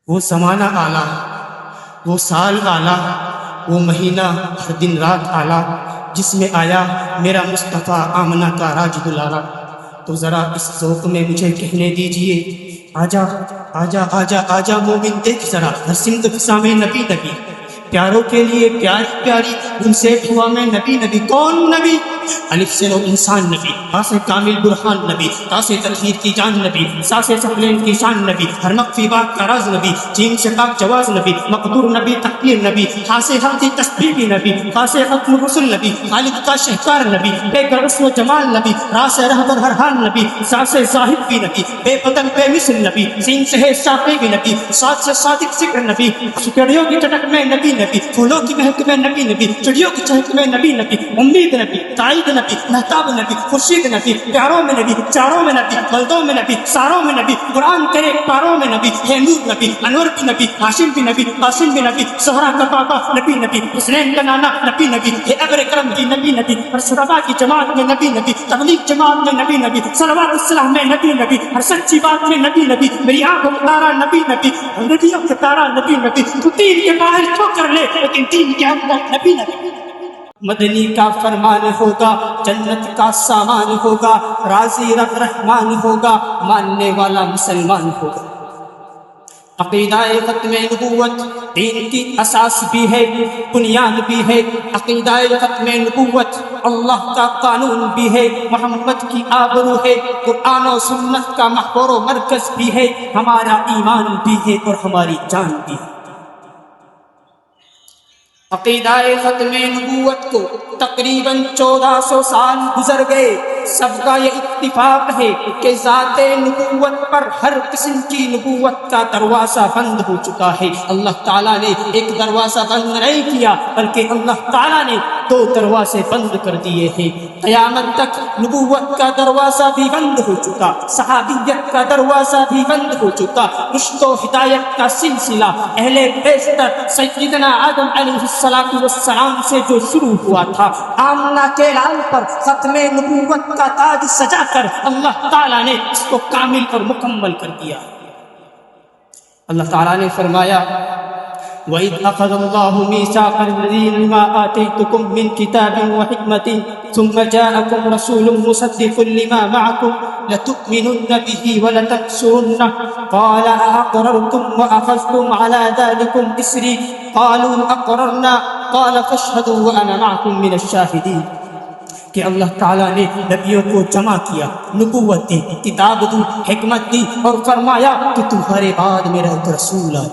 وہ زمانہ اعلیٰ، وہ سال اعلیٰ، وہ مہینہ ہر دن رات اعلیٰ جس میں آیا میرا مصطفیٰ آمنہ کا راج دلارا۔ تو ذرا اس ذوق میں مجھے کہنے دیجئے، آجا آجا آجا آجا مومن دیکھ ذرا ہر سمت فضا میں نبی نبی، پیاروں کے لیے پیاری پیاری ان سے ہوا میں نبی نبی۔ کون نبی؟ الف سے لو انسان نبی، تا سے کامل برہان نبی، تا سے تطہیر کی جان نبی، سا سے ثقلین کی شان نبی، ہر مخفی بات کا راز نبی، جیم سے پاک جواز نبی، مقدور نبی تقدیر نبی، ہا سے حق تسبیح نبی، خا سے ختم رسل نبی، خالق کا شہکار نبی، بے حسن و جمال نبی، را سے رہبر ہر حال نبی، سا سے زاہد بھی نبی، بے بدل بے مثل نبی، سین سے ہے شافی بھی نبی، سات سے صادق ذکر نبی، سکڑیوں کی چٹک میں نبی نبی، پھولوں کی مہک میں نبی نبی، چڑیوں کی چہک میں نبی نبی، امید نبی، تائید نبی، مہتاب نبی، خورشید نبی، پیاروں میں نبی، چاروں میں نبی، بلدوں میں نبی، ساروں میں نبی، قرآن کرے پاروں میں نبی، ہے نور نبی، انور بھی نبی، ہاشم بھی نبی، قاسم بھی نبی، زہرا کا پاپا نبی نبی، حسنین کا نانا نبی نبی، ہے ابر کرم کی نبی نبی، ہر صحابہ کی جماعت میں نبی نبی، تبلیغ جماعت میں نبی نبی، صلوات السلام میں نبی نبی، ہر سچی بات میں نبی نبی، میری آنکھوں کا تارا نبی نبی، نبیوں کا تارا نبی نبی، تو تین کے باہر ٹھو کر لے لیکن تین کے اندر نبی نبی۔ مدنی کا فرمان ہوگا، جنت کا سامان ہوگا، راضی رب رحمان ہوگا، ماننے والا مسلمان ہوگا۔ عقیدہ ختم نبوت دین کی اساس بھی ہے، بنیاد بھی ہے۔ عقیدہ ختم نبوت اللہ کا قانون بھی ہے، محمد کی آبرو ہے، قرآن و سنت کا محور و مرکز بھی ہے، ہمارا ایمان بھی ہے اور ہماری جان بھی ہے۔ عقیدہ ختم نبوت کو تقریباً 1400 سال گزر گئے، سب کا یہ اتفاق ہے کہ ذات نبوت پر ہر قسم کی نبوت کا دروازہ بند ہو چکا ہے۔ اللہ تعالیٰ نے ایک دروازہ بند نہیں کیا بلکہ اللہ تعالیٰ نے 2 دروازے بند کر دیے ہیں۔ قیامت تک نبوت کا دروازہ بھی بند ہو چکا، صحابیت کا دروازہ بھی بند ہو چکا، رشد و ہدایت کا سلسلہ اہل بیشتر سیدنا آدم علیہ السلام سے جو شروع ہوا تھا، آمنہ کے لال پر ختم نبوت کا تاج سجا کر اللہ تعالیٰ نے اس کو کامل اور مکمل کر دیا۔ اللہ تعالیٰ نے فرمایا وَإِذْ أَخَذَ اللَّهُ مِيثَاقَ الَّذِينَ لَمَا آتَيْتُكُم مِّن كِتَابٍ وَحِكْمَةٍ ثُمَّ جَاءَكُمْ رَسُولٌ مُّصَدِّقٌ لِّمَا مَعَكُمْ لَتُؤْمِنُنَّ بِهِ وَلَتَنصُرُنَّهُ قَالَ أَأَقْرَرْتُمْ وَأَخَذْتُمْ عَلَىٰ ذَٰلِكُمْ إِصْرِي قَالُوا أَقْرَرْنَا قَالَ فَاشْهَدُوا وَأَنَا مَعَكُم مِّنَ الشَّاهِدِينَ کہ اللہ تعالیٰ نے نبیوں کو جمع کیا، نبوت دی، کتاب دی، حکمت دی اور فرمایا کہ تمہارے بعد میرا ایک رسول آئے،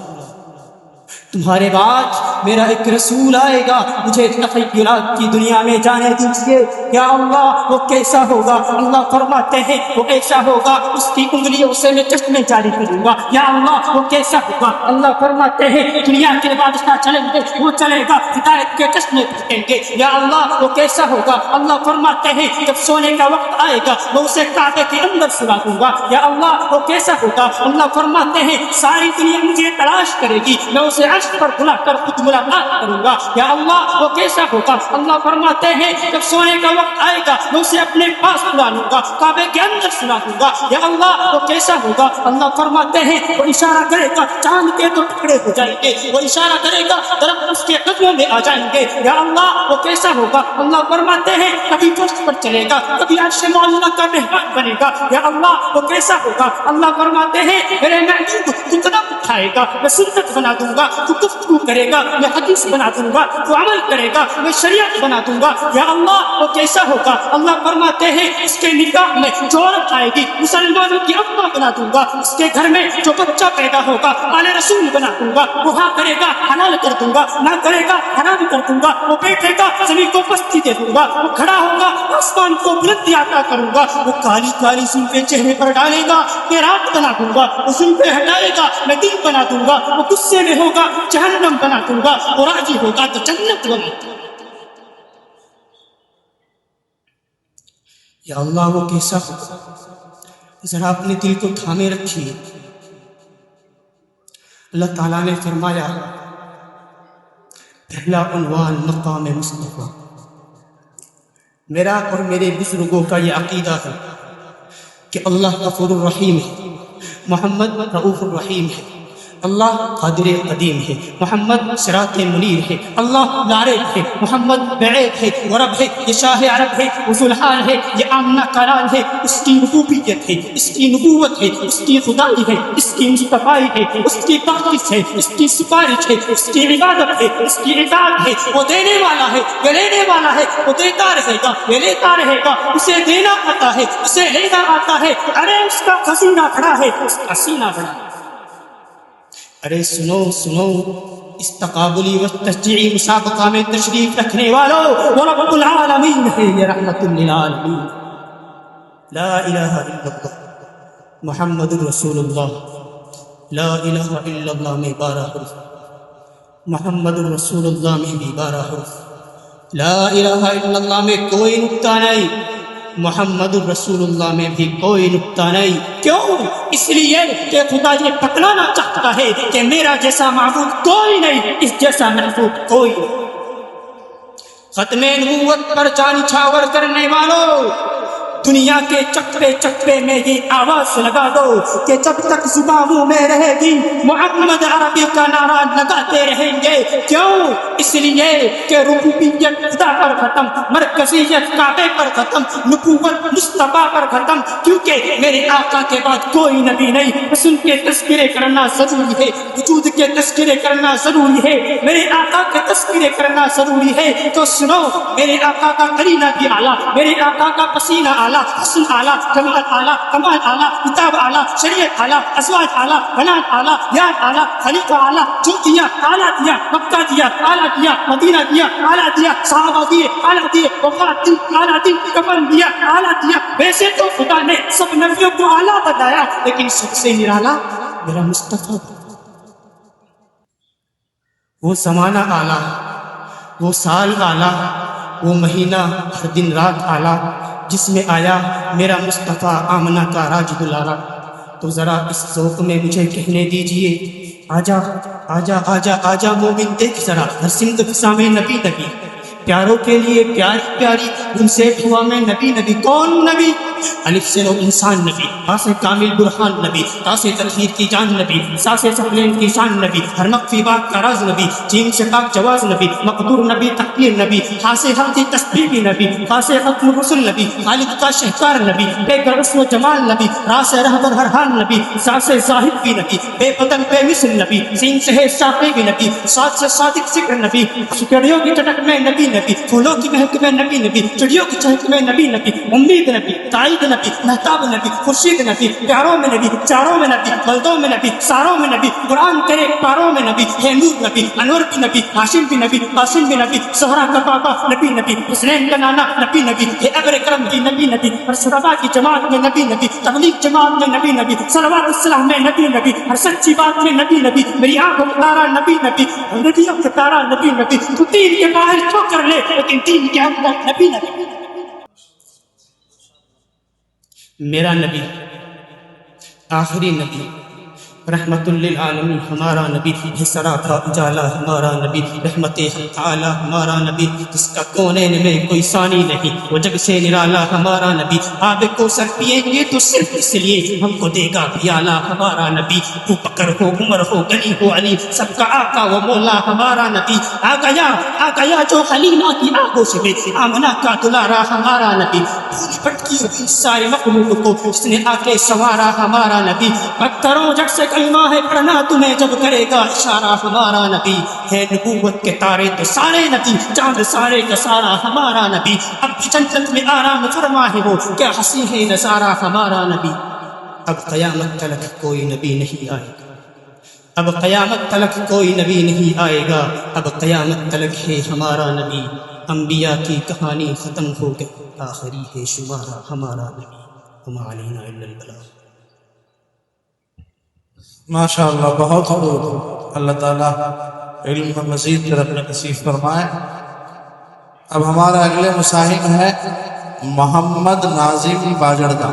تمہارے بعد میرا ایک رسول آئے گا، مجھے تخیلات کی دنیا میں جانے دیجیے۔ یا اللہ وہ کیسا ہوگا؟ اللہ فرماتے ہیں وہ ایسا ہوگا اس کی انگلیوں سے میں چشمے جاری کروں گا۔ یا اللہ وہ کیسا ہوگا؟ اللہ فرماتے ہیں دنیا کے بادشاہ چلیں گے، وہ چلے گا ہدایت کے چشمے پھوٹیں گے۔ یا اللہ وہ کیسا ہوگا؟ اللہ فرماتے ہیں جب سونے کا وقت آئے گا میں اسے کعبے کے اندر سلا دوں گا۔ یا اللہ وہ کیسا ہوگا؟ اللہ فرماتے ہیں ساری دنیا مجھے تلاش کرے گی، میں اسے عرش پر بلا کر خود ملاقات کروں گا۔ یا اللہ وہ کیسا ہوگا؟ اللہ فرماتے ہیں جب سونے کا وقت آئے گا میں اسے اپنے پاس بلا لوں گا، کعبے کے اندر سلا دوں گا۔ یا اللہ وہ کیسا ہوگا؟ اللہ فرماتے ہیں وہ اشارہ کرے گا چاند کے 2 ٹکڑے ہو جائیں گے، وہ اشارہ کرے گا درخت اس کے قدموں میں آ جائیں گے۔ یا اللہ وہ کیسا ہوگا؟ اللہ فرماتے ہیں کبھی گوشت پر چلے گا، کبھی عرش معلیٰ کا مہمان بنے گا۔ یا اللہ وہ کیسا ہوگا؟ اللہ فرماتے ہیں میرے محبوب تو قدم اٹھائے گا، میں سنت بنا دوں گا، تو گفتگو کرے گا میں حدیث بنا دوں گا، تو عمل کرے گا میں شریعت بنا دوں گا۔ یا اللہ وہ کیسا ہوگا؟ اللہ فرماتے ہیں اس کے نکاح میں جو عورت آئے گی مسلمانوں کی اماں بنا دوں گا، اس کے گھر میں جو بچہ پیدا ہوگا آل رسول بنا دوں گا، وہ ہاں کرے گا حلال کر دوں گا، نہ کرے گا حرام کر دوں گا، وہ بیٹھے گا زمین کو پستی دے دوں گا، وہ کھڑا ہوگا آسمان کو بلندی عطا کروں گا، وہ کالی کالی زلفیں چہرے پر ڈالے گا میں رات بنا دوں گا، وہ زلفیں ہٹائے گا میں دن بنا دوں گا، وہ غصے میں ہوگا جہنم بنا دوں گا، اور راضی ہوگا تو جنت بنا دوں گا۔ یا اللہ وہ کیسا ہوگا؟ ذرا اپنے دل کو تھامے رکھیے۔ اللہ تعالیٰ نے فرمایا پہلا عنوان مقام مصطفیٰ۔ میرا اور میرے بزرگوں کا یہ عقیدہ ہے کہ اللہ غفور الرحیم ہے، محمد رؤوف الرحیم ہے، اللہ قادر قدیم ہے، محمد صراط منیر ہے، اللہ لارب ہے، محمد بعید ہے، ورب ہے، یہ شاہ عرب ہے، ذوالحال ہے، یہ آمنہ کلال ہے، اس کی ربوبیت ہے، اس کی نبوت ہے، اس کی خدائی ہے، اس کی مصطفائی ہے، اس کی بخشش ہے، اس کی سفارش ہے، اس کی عبادت ہے، اس کی اطاعت ہے، وہ دینے والا ہے، یہ لینے والا ہے، وہ دیتا رہے گا، یہ لیتا رہے گا، اسے دینا آتا ہے، اسے لینا آتا ہے، ارے اس کا خزینہ بڑا ہے، اس کا سینہ بڑا ہے۔ ارے سنو سنو، اس تقابلی و تشجیعی مسابقہ میں تشریف رکھنے والوں، وہ رب العالمین ہے، یہ رحمت للعالمین، لا الہ الا اللہ محمد رسول اللہ، لا الہ الا اللہ میں 12 حرف، محمد رسول اللہ میں بھی 12 حرف، لا الہ الا اللہ میں کوئی نقطہ نہیں، محمد الرسول اللہ میں بھی کوئی نقطہ نہیں۔ کیوں؟ اس لیے کہ خدا یہ بتلانا چاہتا ہے کہ میرا جیسا معبود کوئی نہیں، اس جیسا محبوب کوئی نہیں۔ ختم نبوت پر جان چھاور کرنے والوں، دنیا کے چکرے چکرے میں یہ آواز لگا دو کہ جب تک زبانوں میں رہے گی محمد عربی کا نعرہ لگاتے رہیں گے۔ کیوں؟ اس لیے کہ ربوبیت خدا پر ختم، مرکزیت کعبے پر ختم، نبوت مصطفیٰ پر ختم، کیونکہ میرے آقا کے بعد کوئی نبی نہیں۔ رسول کے تذکرے کرنا ضروری ہے، وجود کے تذکرے کرنا ضروری ہے، میرے آقا کے تذکرے کرنا ضروری ہے۔ تو سنو، میرے آقا کا قرینہ بھی اعلیٰ، میرے آقا کا پسینہ اعلیٰ، حسن اعلیٰ، جمال اعلیٰ، کمال اعلیٰ، کتاب اعلیٰ، شریعت اعلیٰ، ازواج اعلیٰ، بنات اعلیٰ، یار اعلیٰ، خلیفہ اعلیٰ، جو دیا اعلیٰ دیا، مکہ دیا اعلیٰ دیا، مدینہ دیا اعلیٰ دیا، صحابہ دیے اعلیٰ دیے، وفات دی اعلیٰ دی، کفن دیا اعلیٰ دیا۔ ویسے تو خدا نے سب نبیوں کو اعلیٰ بتایا، لیکن سب سے نرالا میرا مصطفیٰ، وہ زمانہ اعلیٰ، وہ سال اعلیٰ، وہ مہینہ ہر دن رات اعلیٰ، جس میں آیا میرا مصطفیٰ آمنہ کا راج دلارا۔ تو ذرا اس ذوق میں مجھے کہنے دیجئے، آجا آجا آجا آجا مومن، دیکھ ذرا ہر سمت فضا میں نبی نبی، پیاروں کے لیے پیاری پیاری ان سے دعا میں نبی نبی۔ کون نبی؟ الف سے لو انسان نبی، با سے کامل برہان نبی، تا سے تطہیر کی جان نبی، سا سے ثقلین کی شان نبی، ہر مخفی بات کا راز نبی، جیم سے پاک جواز نبی، مقدور نبی، تقدیر نبی، ہا سے حق تسبیح نبی، فا سے ختم رسل نبی، خالق کا شہکار نبی، بے حسن و جمال نبی، را سے رہبر ہر حال نبی، سا سے زاہد بھی نبی، بے بدل بے مثل نبی، سین سے ہے ساقی بھی نبی، ساتھ سے صادق ذکر نبی، چڑیوں کی چٹک میں نبی نبی، پھولوں کی مہک میں نبی نبی، چڑیوں کی چہک میں نبی نبی، امید نبی، تائید نبی، مہتاب نبی، خورشید نبی، پیاروں میں نبی، چاروں میں نبی، بلدوں میں نبی، ساروں میں نبی، قرآن تیرے پاروں میں نبی، ہے نور نبی، انور بھی نبی، ہاشم بھی نبی، قاسم بھی نبی، زہرا کا بابا نبی نبی، حسنین کا نانا نبی نبی، ہے ابر کرم کی نبی نبی، ہر صحابہ کی جماعت میں نبی نبی، تبلیغ جماعت میں نبی نبی، صلوات السلام میں نبی نبی، ہر سچی بات میں نبی نبی، میری آنکھوں کا تارا نبی نبی، نبیوں کا تارا نبی نبی، تو دین کے باہر چھو کر لے لیکن دین کے اندر نبی نبی۔ میرا نبی، آخری نبی، رحمت للعالمین ہمارا نبی، ہے سراپا اجالا ہمارا نبی، رحمت تعالی ہمارا نبی، جس کا کونین میں کوئی ثانی نہیں، وہ جگ سے نرالا ہمارا نبی، آب کو سر پیئیں گے تو صرف اس لیے ہم کو دے گا پیالہ ہمارا نبی، ابو بکر ہو عمر ہو غنی ہو علی، سب کا آقا و مولا ہمارا نبی، آ گیا جو حلیمہ کی آگوش میں، آمنہ کا دلارا ہمارا نبی، پوری پٹکی ہوئی سارے مخلوق کو اس نے آ کے سنوارا ہمارا نبی، پتھروں جگ سے کلمہ ہے پڑھنا تمہیں جب کرے گا اشارہ ہمارا نبی، ہے نبوت کے تارے تو سارے نبی، چاند سارے کا سارا ہمارا نبی، اب بھی جنت میں آرام فرما ہے وہ، کیا ہنسی ہے نظارہ ہمارا نبی۔ اب قیامت تلک کوئی نبی نہیں آئے گا، اب قیامت تلک کوئی نبی نہیں آئے گا، اب قیامت تلک ہے ہمارا نبی، انبیاء کی کہانی ختم ہو گئی، آخری ہے شمارہ ہمارا نبی، وما علینا الا البلاغ۔ ماشاء اللہ، بہت خوب، اللہ تعالیٰ علم میں مزید ترقی نصیب فرمائے۔ اب ہمارا اگلے مصاحب ہے محمد ناظم باجڑ کا۔